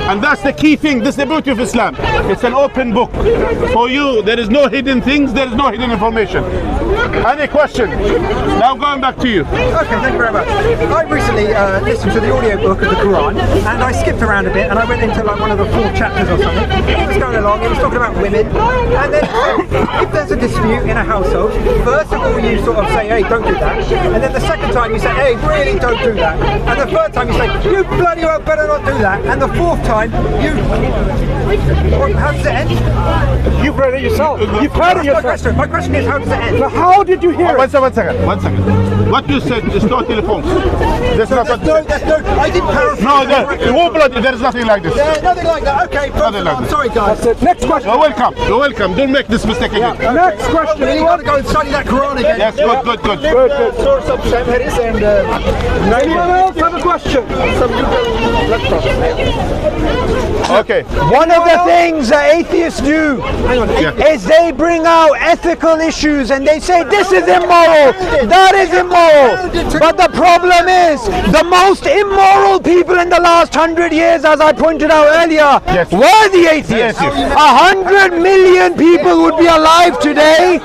And that's the key thing. This is the beauty of Islam. It's an open book. For you, there is no hidden things, there is no hidden information. Any question? Now going back to you. Okay, thank you very much. I recently listened to the audiobook of the Quran, and I skipped around a bit, and I went into like one of the 4 chapters or something. It was going along, it was talking about women, and then if there's a dispute in a household, first of all you sort of say, hey, don't do that, and then the second time you say, hey, really don't do that, and the third time you say, you bloody well better not do that, and the fourth time you... How does it end? You've read it yourself. You've heard it yourself. My question is, how does it end? But how did you hear it? One second. What you said is totally false. That's not what I didn't paraphrase. No, there is nothing like this. Yeah, nothing like that. Okay, I'm sorry, guys. That's it. Next question. You're welcome. You're welcome. Don't make this mistake again. Next question. You got to go and study that Quran again. Yes, good. Good. Source of summaries and... Anyone else have a question? Okay. One of the things that atheists do is they bring out ethical issues and they say this is immoral, that is immoral. But the problem is the most immoral people in the last 100 years, as I pointed out earlier, were the atheists. 100 million people would be alive today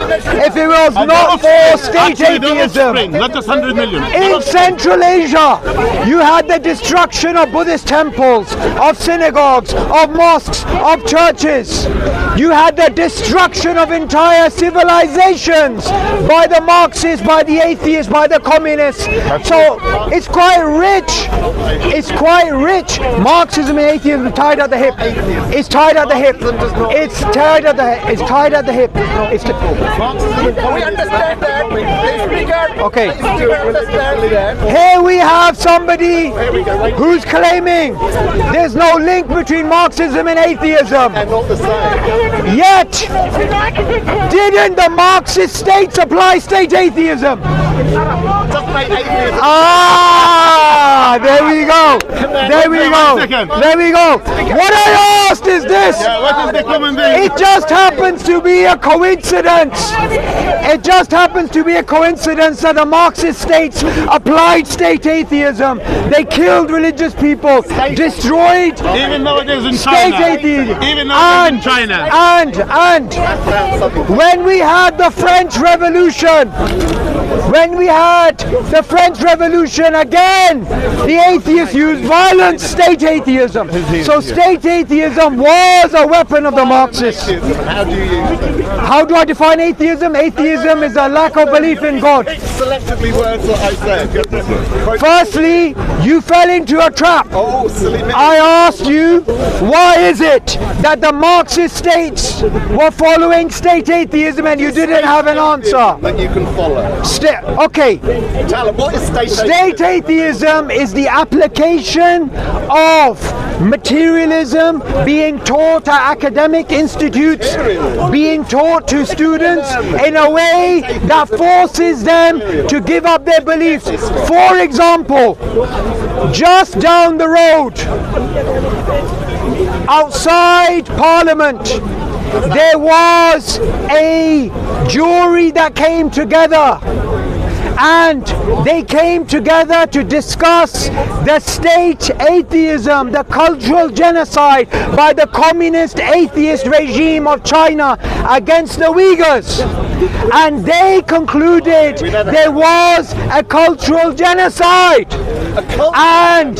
if it was not for state atheism. Not just 100 million. In Central Asia, you had the destruction of Buddhist temples, of synagogues, of mosques, of churches. You had the destruction of entire civilizations by the Marxists, by the atheists, by the communists. So it's quite rich. It's quite rich. Marxism and atheism are tied at the hip. It's tied at the hip. It's tied at the hip. It's tied at the hip. We understand that. Okay. We understand that. Here we have somebody who's claiming there's no link between Marxism and atheism. Yet, didn't the Marxist states apply state atheism? There we go. What I asked is this. What is the common thing? It just happens to be a coincidence. It just happens to be a coincidence that the Marxist states applied state atheism. They killed religious people, destroyed even nowadays in state China. atheism. Even nowadays in China. And when we had the French Revolution, again, the atheists used violence, state atheism. So state atheism was a weapon of the Marxists. How do you use it? How do I define atheism? Atheism is a lack of belief in God. Selectively words what I said. Firstly, you fell into a trap. Oh, silly me. I asked you, why is it that the Marxist states were following state atheism and you didn't have an answer? That you can follow. Okay. Tell them, what is State atheism is the application of materialism being taught at academic institutes, being taught to students in a way that forces them to give up their beliefs. For example, just down the road, outside Parliament, there was a jury that came together. And they came together to discuss the state atheism, the cultural genocide by the communist atheist regime of China against the Uyghurs. And they concluded there was a cultural genocide. And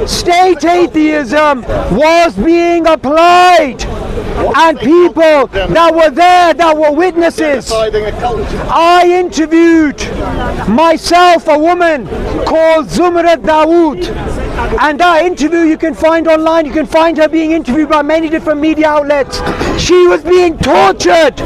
state atheism was being applied. And people that were there, that were witnesses. I interviewed myself, a woman called Zumrat Dawood, and that interview you can find online. You can find her being interviewed by many different media outlets. She was being tortured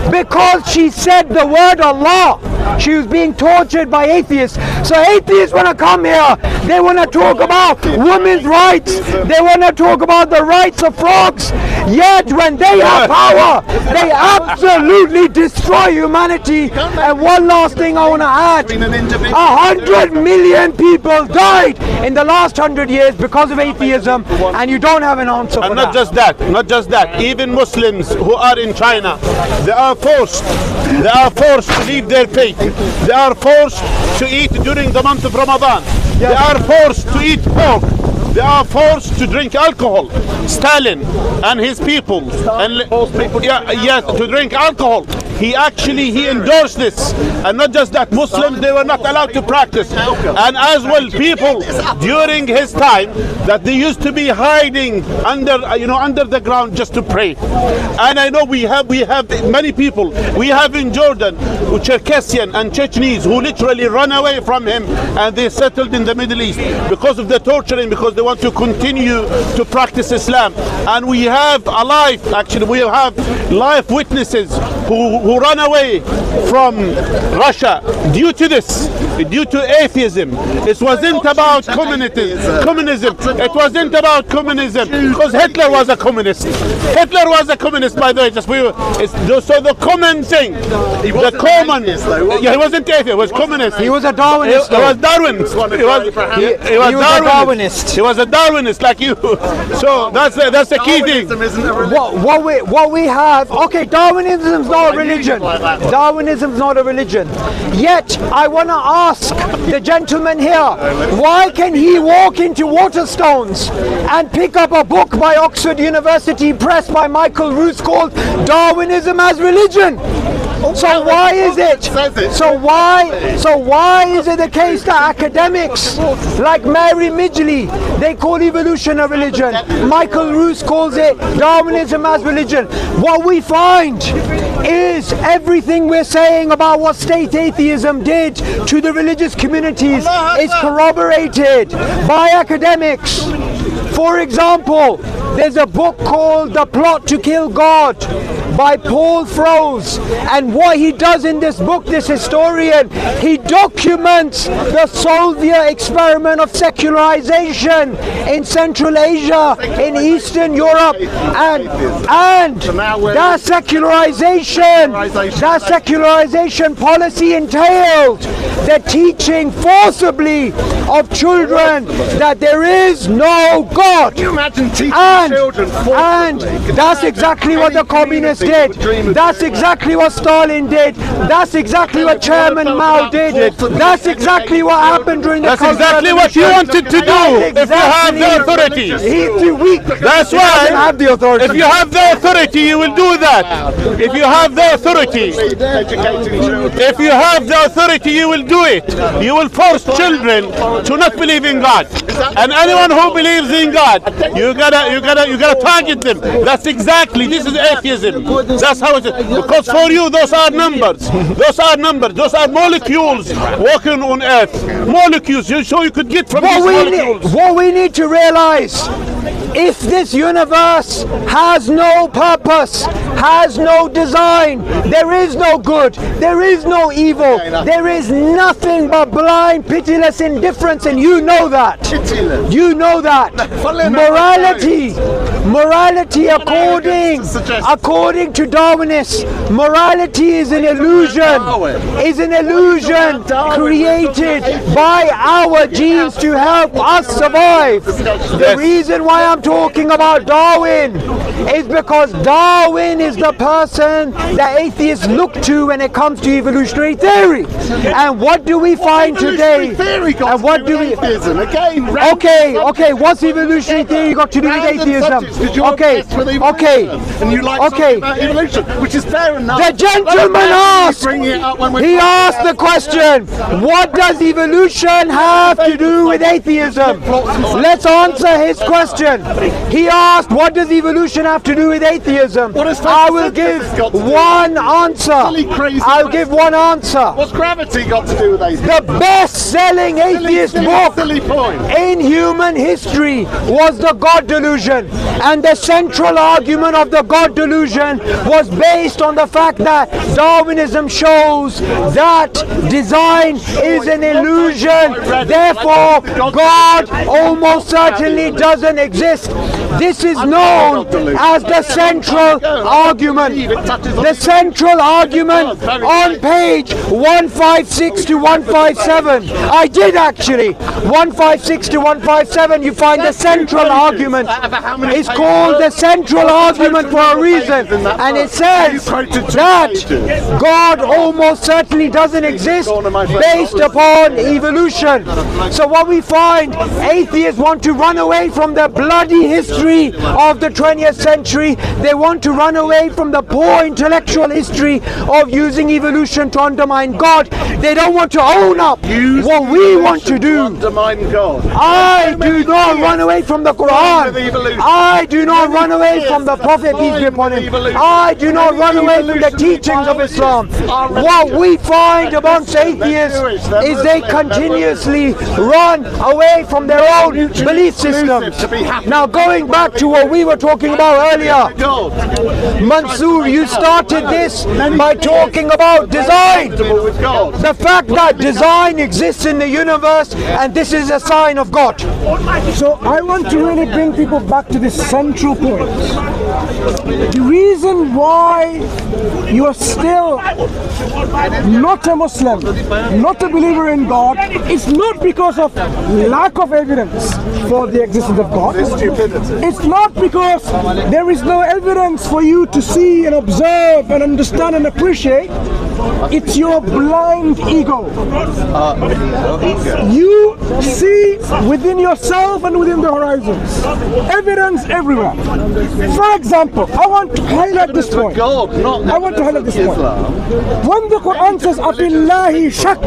because she said the word Allah. She was being tortured by atheists. So atheists want to come here, they want to talk about women's rights, they want to talk about the rights of frogs, yet when they have power, they absolutely destroy humanity. And one last thing I want to add, 100 million people died in the last 100 years because of atheism, and you don't have an answer for that. Not just that, even Muslims who are in China, they are forced to leave their faith. They are forced to eat during the month of Ramadan. They are forced to eat pork. they are forced to drink alcohol. Stalin and his people, to drink alcohol. He endorsed this, and not just that, Muslims, they were not allowed to practice, and as well people during his time that they used to be hiding under the ground just to pray. And I know we have many people. We have in Jordan Cherkessian and Chechnese who literally run away from him, and they settled in the Middle East because of the torturing, because they want to continue to practice Islam. And we have live witnesses who run away from Russia due to this, due to atheism. It wasn't about communism. It wasn't about communism, because Hitler was a communist. Hitler was a communist, by the way. So the common thing, he wasn't atheist. He was communist. He was a Darwinist. He was Darwinist. He was Darwinist. He was a Darwinist like you. So that's the key thing. What we have. Okay, Darwinism is not a religion. Darwinism is not a religion. Yet I want to ask the gentleman here, why can he walk into Waterstones and pick up a book by Oxford University Press by Michael Roos called Darwinism as Religion? So why is it? So why is it the case that academics like Mary Midgley, they call evolution a religion? Michael Roos calls it Darwinism as religion. What we find is everything we're saying about what state atheism did to the religious communities is corroborated by academics. For example, there's a book called The Plot to Kill God by Paul Froese, and what he does in this book, this historian, he documents the Soviet experiment of secularization in Central Asia, in Eastern Europe, and that secularization policy entailed the teaching forcibly of children that there is no God. Can you imagine teaching children and that's exactly what the communists did. That's exactly what Stalin did. That's exactly what Chairman Mao did. That's exactly what happened during the That's exactly what you wanted to do if you have the authority. He's too weak. That's why he doesn't have the authority. If you have the authority, you will do that. If you have the authority, if you have the authority, you will do it. You will force children to not believe in God. And anyone who believes in God, you gotta target them. That's exactly, this is atheism. That's how it is. Because for you, those are numbers. Those are numbers. Those are molecules walking on earth. Molecules. So you could get from these molecules. What we need to realize, if this universe has no purpose, has no design, there is no good, there is no evil, there is nothing but blind, pitiless indifference, and you know that. You know that. Morality according to Darwinists, morality is an illusion, created by our genes to help us survive. The reason why I'm talking about Darwin is because Darwin is the person that atheists look to when it comes to evolutionary theory. And what do we find today? And what do we? Okay. What's evolutionary theory got to do with atheism? Okay. And you like talking about evolution, which is fair enough. The gentleman asked. He asked the question, what does evolution have to do with atheism? Let's answer his question. He asked, what does evolution have to do with atheism? I will give one answer. I'll give one answer. What's gravity got to do with atheism? The best-selling atheist book in human history was The God Delusion. And the central argument of the God Delusion was based on the fact that Darwinism shows that design is an illusion. Therefore, God almost certainly doesn't exist. This is known as the central argument. The central argument on page 156 to 157. I did actually. 156 to 157, you find the central argument. It's called the central argument for a reason. And it says that God almost certainly doesn't exist based upon evolution. So what we find, atheists want to run away from the bloody history of the 20th century. They want to run away from the poor intellectual history of using evolution to undermine God. They don't want to own up what we want to do. I do not run away from the Quran. I do not run away from the Prophet, peace be upon him. I do not run away from the teachings of Islam. What we find amongst atheists is they continuously run away from their own belief systems. Now going back to what we were talking about earlier, Mansur, you started this by talking about design. The fact that design exists in the universe and this is a sign of God. So I want to really bring people back to this central point. The reason why you are still not a Muslim, not a believer in God, is not because of lack of evidence for the existence of God. It's not because there is no evidence for you to see and observe and understand and appreciate. It's your blind ego. You see within yourself and within the horizons evidence everywhere. For example, I want to highlight this point. I want to highlight this point. When the Quran says أَفِي شَكٌّ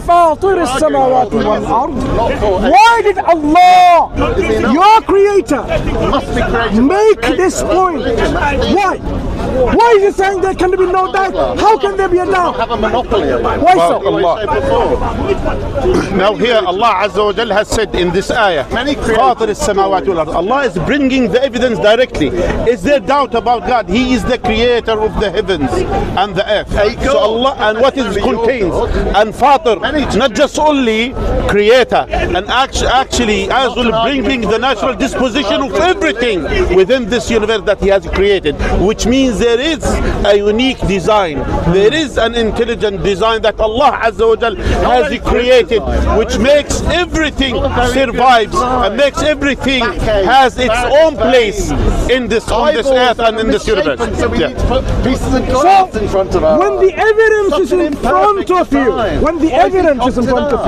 فَاطِرِ السَّمَاوَاتِ وَالْأَرْضِ, why did Allah, your creator, make this point? Why? Why is it saying there can be no doubt? How can there be a doubt? Why so? Now here Allah Azza wa Jal has said in this ayah, فاطر السماوات والأرض. Allah is bringing the evidence directly. Is there doubt about God? He is the creator of the heavens and the earth. So Allah, and what it contains, and Fatir, not just only creator, and actually as well bringing the natural disposition of everything within this universe that He has created, which means there is a unique design. There is an intelligent design that Allah Azza wa Jal has created, which makes everything survives and makes everything has its own place in this on this earth and in this universe. So when the evidence is in front of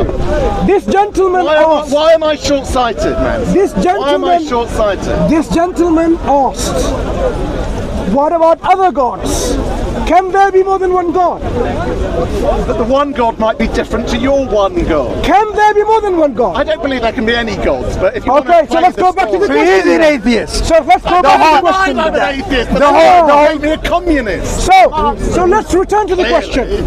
you, this gentleman asked. Why am I short-sighted, man? Why am I short-sighted? This gentleman asked, what about other gods? Can there be more than one God? But the one God might be different to your one God. Can there be more than one God? I don't believe there can be any gods, but if you okay, so let's go back to the question. He is an atheist. So let's go back to the question. I'm an atheist. The whole a communist. So let's return to the question.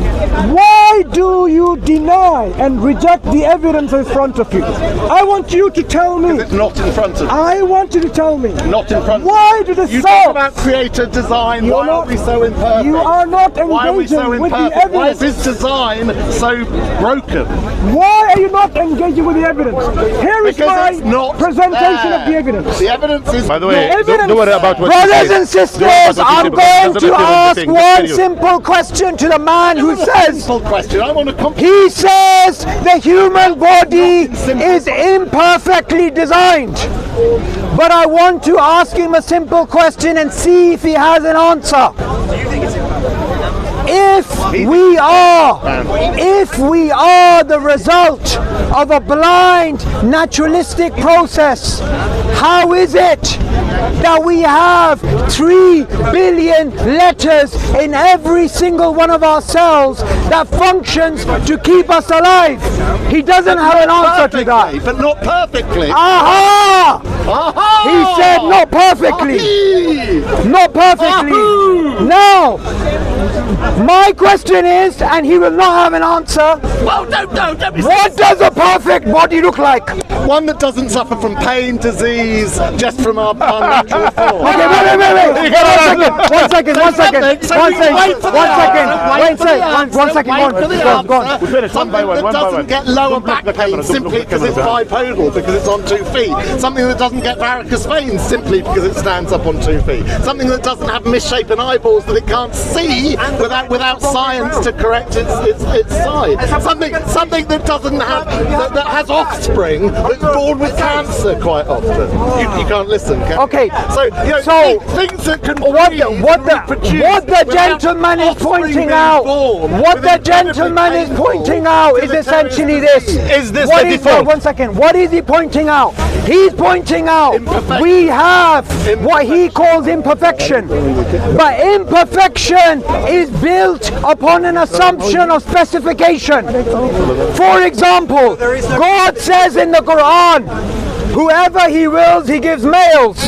Why do you deny and reject the evidence in front of you? I want you to tell me. It's not in front of me. I want you to tell me. Not in front of me. Why do the You cells? talk about creator design. Why are we so imperfect? You are not Why are we so engaging with the imperfect? Why is evidence. his design so broken? Why are you not engaging with the evidence? Here is Because my it's not presentation there. of the evidence. The evidence is. By the way, evidence- don't worry about what Brothers you and say. sisters, I'm going to ask one simple. simple question to the man who says, Simple question. I want to he says the human body is imperfectly designed. But I want to ask him a simple question and see if he has an answer. If we are the result of a blind naturalistic process, how is it that we have 3 billion letters in every single one of our cells that functions to keep us alive? He doesn't have an answer to that. But not perfectly. Aha! Aha! He said not perfectly. Not perfectly. Now, My question is, and he will not have an answer. Well, don't be What does a perfect body look like? one that doesn't suffer from pain, disease, just from our natural form. Okay, wait. One second. One second. Something that doesn't get lower back pain simply because it's bipodal, because it's on 2 feet. Something that doesn't get varicose veins simply because it stands up on 2 feet. Something that doesn't have misshapen eyeballs that it can't see without science to correct its size. Something that doesn't have that has offspring that's born with cancer quite often. You can't listen, can you? Okay, So things that can what the gentleman is pointing out, is essentially this. Is this What the is default? 1 second. What is he pointing out? He's pointing out we have what he calls imperfection. But imperfection is built upon an assumption of specification. For example, God says in the Quran, whoever he wills, he gives males.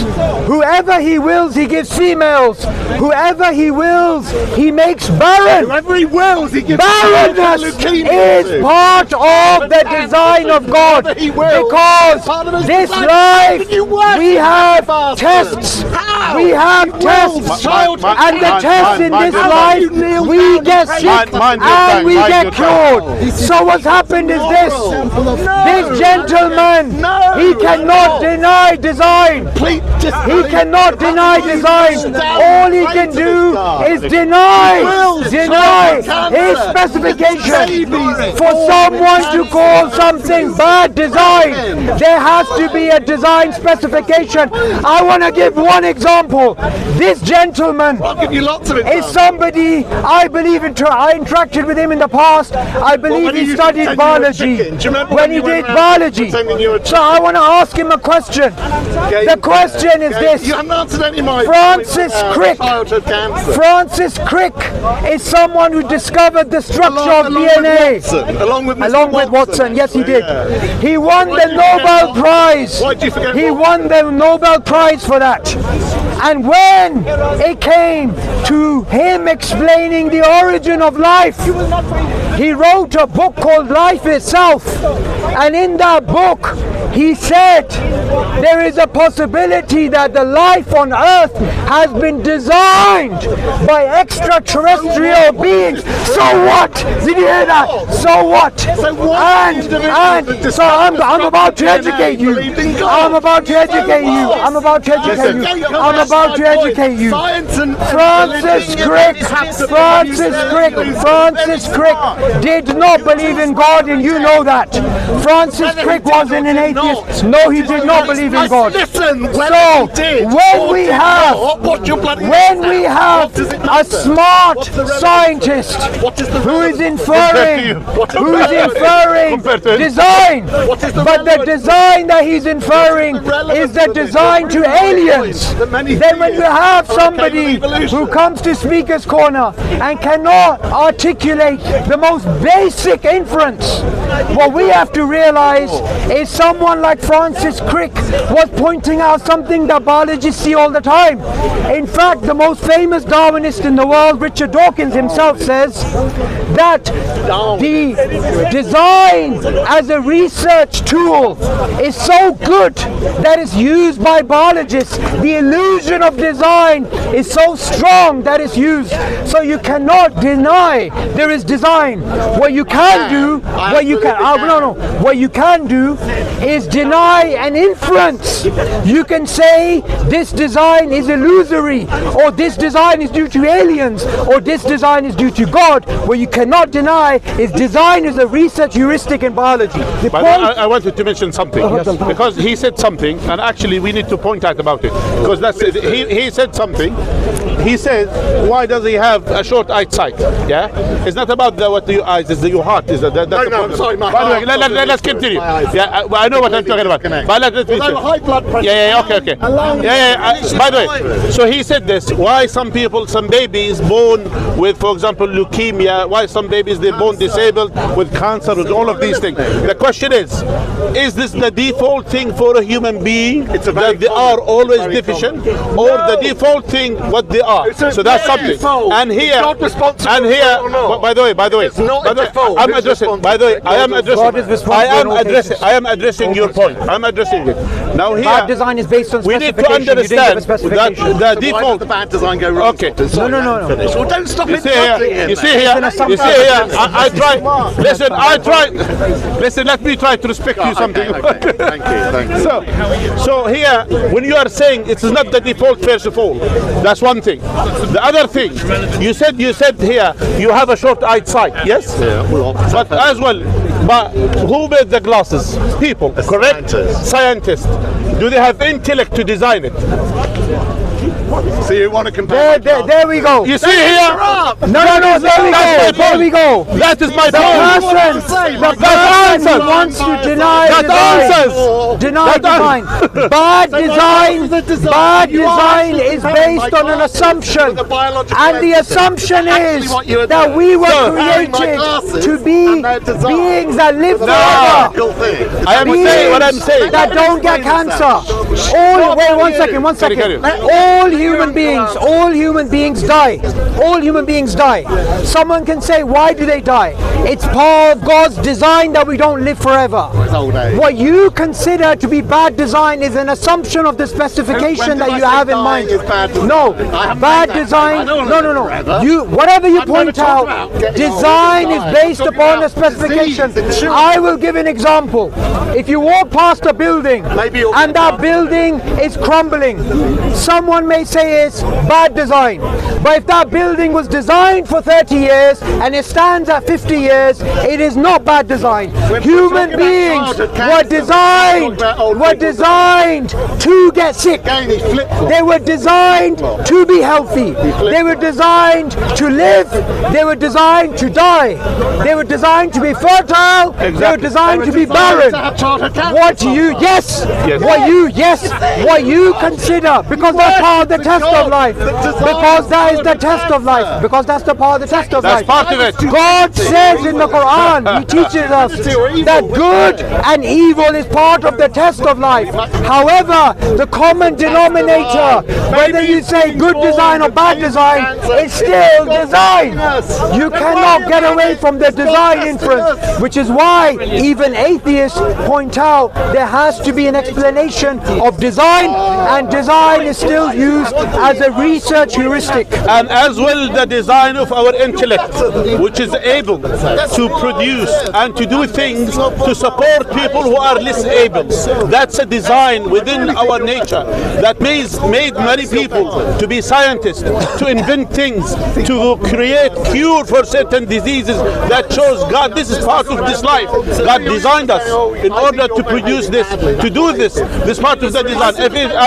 Whoever he wills, he gives females. Whoever he wills, he makes barren. Whoever he wills, he gives Barrenness is part of the design of God. Because this life, we have tests. We have tests. And the tests in this life, we get sick and we get cured. So what's happened is this. This gentleman, he cannot deny design. He cannot deny design. All he can do is deny his specification. For someone to call something bad design, there has to be a design specification. I want to give one example. This gentleman is somebody I believe I interacted with him in the past. I believe he studied biology. When he did biology. So I want to ask him a question. The question is this. You haven't answered any of my Francis Crick is someone who discovered the structure of DNA. Along with Watson. Yes, he did. He won the Nobel Prize. Why did you forget He won the Nobel Prize for that. And when it came to him explaining the origin of life, he wrote a book called Life Itself. And in that book, he said there is a possibility that the life on Earth has been designed by extraterrestrial beings. So what? Did you hear that? So what? And so I'm about to educate you. I'm about to educate you. Francis Crick did not believe in God, and you know that. Francis Crick wasn't an atheist. No, he did not believe in God. So when we have a smart scientist who is inferring design, but the design that he's inferring is the design to aliens, then when you have somebody who comes to Speaker's Corner and cannot articulate the most basic inference, what we have to realize is someone like Francis Crick was pointing out something that biologists see all the time. In fact, the most famous Darwinist in the world, Richard Dawkins himself, says that the design as a research tool is so good that it's used by biologists. The illusion of design is so strong that it's used. So you cannot deny there is design. What you can do is deny an inference. You can say this design is illusory, or this design is due to aliens, or this design is due to God. What you cannot deny is design is a research heuristic in biology. I wanted to mention something, because he said something, and actually we need to point out about it, because that's it. He said something. He said, why does he have a short eyesight? Yeah, it's not about what your eyes, it's your heart. Is that? I'm sorry, my heart. Let's continue. Yeah, I know what I'm talking about. But let's high blood pressure. Okay. By the way, so he said this. Why some babies born with, for example, leukemia? Why some babies they're born disabled with cancer, with all of these things? The question is this the default thing for a human being that they are always deficient, or the default thing being what they are. So that's something. And here, by the way, I'm addressing. By the way, I am addressing your point. I'm addressing it. Now here, bad design is based on we need to understand that the default. Why did the bad design go wrong? Okay. No. Well, don't stop You see here. I try. Listen. Let me try to respect you something. Okay. Thank you. So here, when you are saying it is not the default, first of all, that's one thing. The other thing, you said here you have a short eyesight, yes? Yeah, well, but as well, but who made the glasses? People, correct? Scientists. Do they have intellect to design it? So you want to compare? There we go. You see here? No, there we go. That is my point. The person who wants to deny design. Bad design is based on an assumption, and the assumption is that we were created to be beings that live forever. I am saying what I'm saying. That don't get cancer. One second. All human beings die. All human beings die. Someone can say, why do they die? It's part of God's design that we don't live forever. What you consider to be bad design is an assumption of the specification that you have in mind. No, bad design. No. Whatever you point out, design is based upon a specification. I will give an example. If you walk past a building and that building is crumbling, someone may say it's bad design. But if that building was designed for 30 years and it stands at 50 years, it is not bad design. Human beings were designed to get sick. They were designed to be healthy. They were designed to live. They were designed to die. They were designed to be fertile. They were designed to be barren. What you consider, because that's part of the test of life. Because that is the test of life. Because that's the part of the test of life. That's part of it. God says in the Quran, He teaches us that good and evil is part of the test of life. However, the common denominator, whether you say good design or bad design, it's still design. You cannot get away from the design inference, which is why even atheists point out there has to be an explanation of design, and design is still used as a research heuristic. And as well the design of our intellect, which is able to produce and to do things to support people who are less able. That's a design within our nature that made many people to be scientists, to invent things, to create cure for certain diseases. That shows God, this is part of this life. God designed us in order to produce this, to do this part of the design.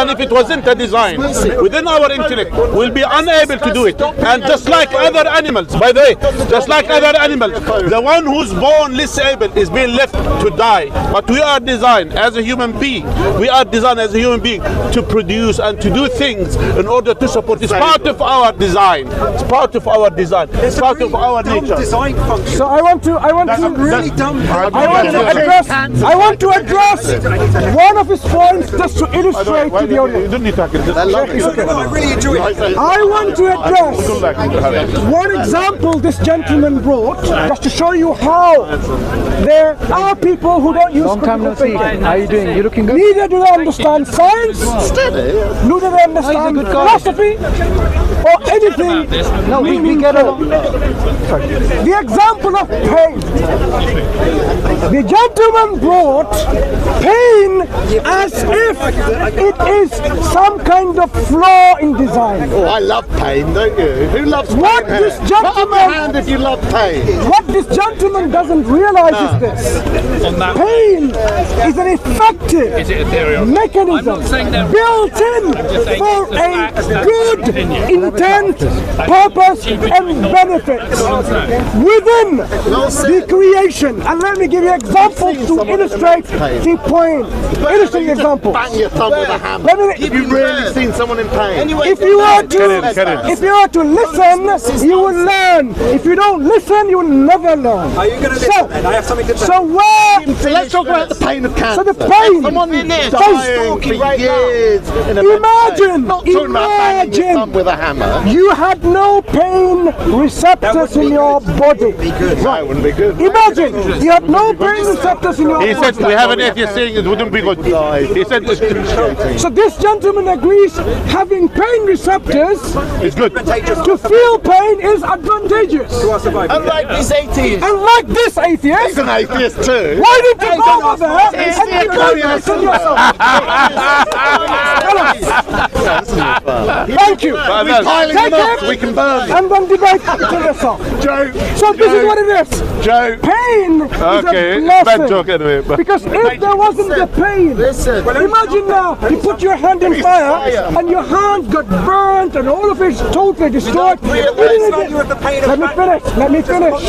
If it wasn't a design within our intellect, we'll be unable to do it. And just like other animals, by the way, just like other animals, the one who's born less able is being left to die. But we are designed as a human being. We are designed as a human being to produce and to do things in order to support. It's part of our design. It's part of our design. It's part of our nature. So I want to address one of his points just to illustrate to the audience. You don't need to I want to address one example this gentleman brought, just to show you how there are people who don't use critical thinking. How are you doing? You looking good? Neither do they understand science, neither do they understand philosophy, or anything. No, we get along. The example of pain. The gentleman brought pain as if it is some kind of flaw in design. Oh, I love pain, don't you? Who loves pain? What this gentleman, put up your hand if you love pain. What this gentleman doesn't realize is this: pain is an effective mechanism built in for a good intent, purpose, and benefits within the creation. And let me give you examples to illustrate the point. Illustrate the example. Bang your thumb with a hammer. Have you really seen someone in pain? If you were to, If you are to listen, you will learn. If you don't listen, you will never learn. Are you going to listen then? I have something to say. So where? So let's talk about the pain of cancer. So the pain. Someone dying for right years. In a Imagine, not talking about banging your thumb with a hammer. You had no pain receptors in your body. That wouldn't be good. Imagine, you had no pain receptors in your He body. said we have an atheist saying it wouldn't be good. He said So this gentleman agrees having pain receptors it's good. to feel pain is advantageous. Unlike this atheist. Unlike this atheist, He's an atheist too. why did you go over there and you don't listen yourself? Thank you. We're piling Take them up it so we can burn them. and then debate to yourself. Joe. So this is what it is. Joe. Pain is Okay, a bad blessing. joke anyway. But Because if there wasn't the pain, imagine now you put your hand in fire and your hand got burnt and all of it's totally destroyed. Let me finish. Let me finish.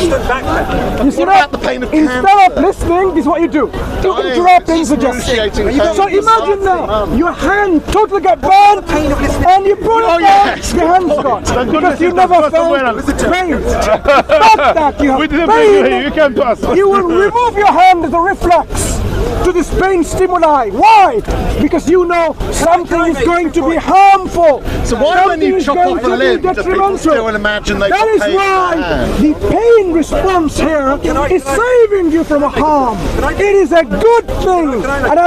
You see that? the pain of Instead of listening, this is what you do. You interrupt and suggest. So imagine now your hand totally got burned and you put it down, your hand's gone. Because you never felt pain. Stop that. You We have didn't bring you here. pain. You came to us. You will remove your hand as a reflex to this pain stimuli. Why? Because you know something is going to be harmful. So why when you chop off a limb, do people detrimental. still imagine they've That got is pain in why their hand? the pain response here is saving you from a harm. It is a good thing, an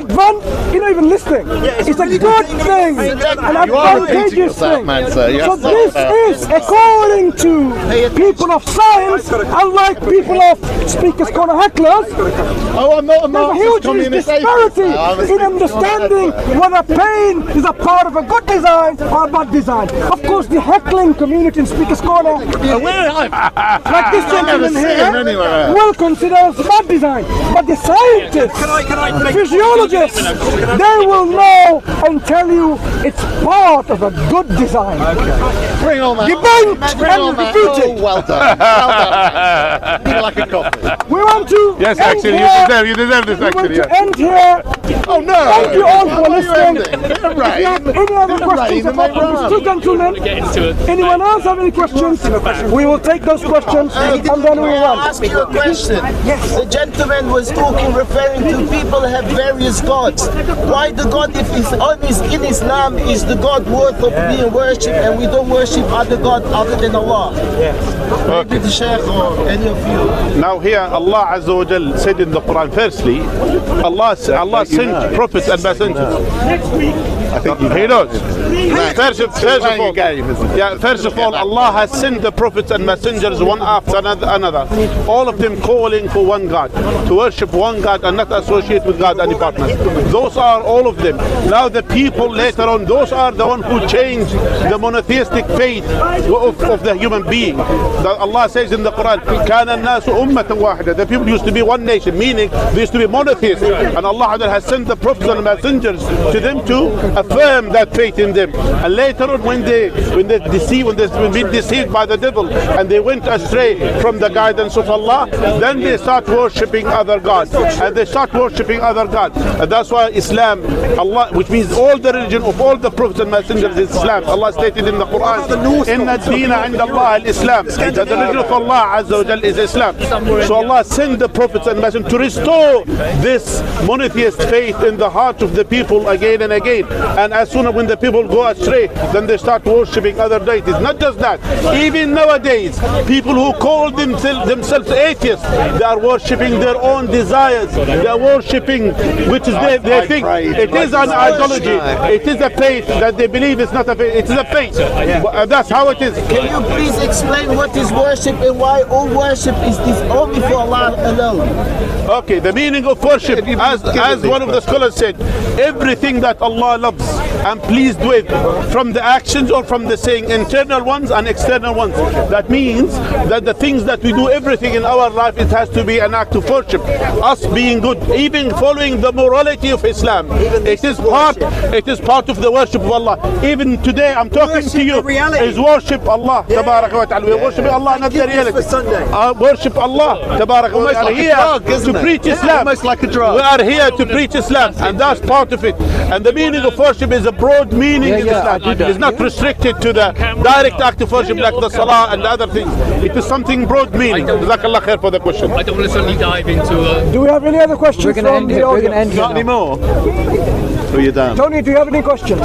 you're not even listening. It's a good thing, an You are repeating advantageous yourself, thing. Mansur. You So have to this stop that. is, according to people of science, unlike people of Speaker's Corner hecklers, Oh, I'm not a there's a Marxist huge communist disparity atheist. I'm a in understanding whether pain is a part of a good design or a bad design. Of course, the heckling community in Speaker's Corner, like this gentleman here, will consider as bad design. But the scientists, physiologists, they will know and tell you it's part of a good design. Bring on that. Debunked Bring on and that. refuted. Oh, well done. Well done. Feel like a coffee. We want to Yes, end actually, here. you deserve this. We want Actually, to yeah. end here. Oh no! Thank you all for Why are you listening. ending? If you have any other questions apart from these two gentlemen, anyone else have any questions? We will take those questions and then we will I'll run. ask you a question. Yes. The gentleman was talking, referring to people have various gods. Why the God, if it's in Islam, is the God worth of being worshipped, and we don't worship other God other than Allah? Maybe the Sheikh or any of you. Now here Allah Azza wa Jal said in the Quran, firstly, Allah sent prophets and messengers. I think He knows. First of all, Allah has sent the prophets and messengers one after another. All of them calling for one God, to worship one God and not associate with God any partners. Those are all of them. Now the people later on, those are the ones who changed the monotheistic faith of the human being. That Allah says in the Quran, كَانَ النَّاسُ أُمَّةً وَاحِدًا. The people used to be one nation, meaning they used to be monotheists. And Allah has sent the prophets and messengers to them to affirm that faith in them. And later on, when they've been deceived by the devil and they went astray from the guidance of Allah, then they start worshipping other gods. And they start worshipping other gods. And that's why Islam, Allah, which means all the religion of all the prophets and messengers is Islam. Allah stated in the Quran, إِنَّ الدِّينَ عِنْدَ اللَّهِ الْإِسْلَامِ. That the religion of Allah Azza wa Jal is Islam. So Allah sent the prophets and messengers to restore this monotheist faith in the heart of the people again and again. And as soon as when the people go astray, then they start worshipping other deities. Not just that, even nowadays, people who call themselves atheists, they are worshipping their own desires. They are worshipping, which is they think it is an ideology. It is a faith that they believe it's not a faith. It is a faith. That's how it is. Can you please explain what is worship and why all worship is this only for Allah alone? Okay, the meaning of worship, as one of the scholars said, everything that Allah loves and pleased with, from the actions or from the saying, internal ones and external ones. That means that the things that we do, everything in our life, it has to be an act of worship. Us being good, even following the morality of Islam, it is part of the worship of Allah. Even today I'm talking to you, is worship Allah Tabarak wa Ta'ala. We're worshiping Allah, not the reality. Worship Allah Tabarak wa Ta'ala. We are here to preach Islam. Almost like a drug. We are here to preach Islam, and that's part of it. And the meaning of worship is is a broad meaning in Islam. It's not restricted to the direct act of worship like the salah and the other things. It is something broad meaning. Jazakallah khair for the question. I don't want to suddenly dive into Do we have any other questions? We're going to end here. Not anymore. So you're done. Tony, do you have any questions?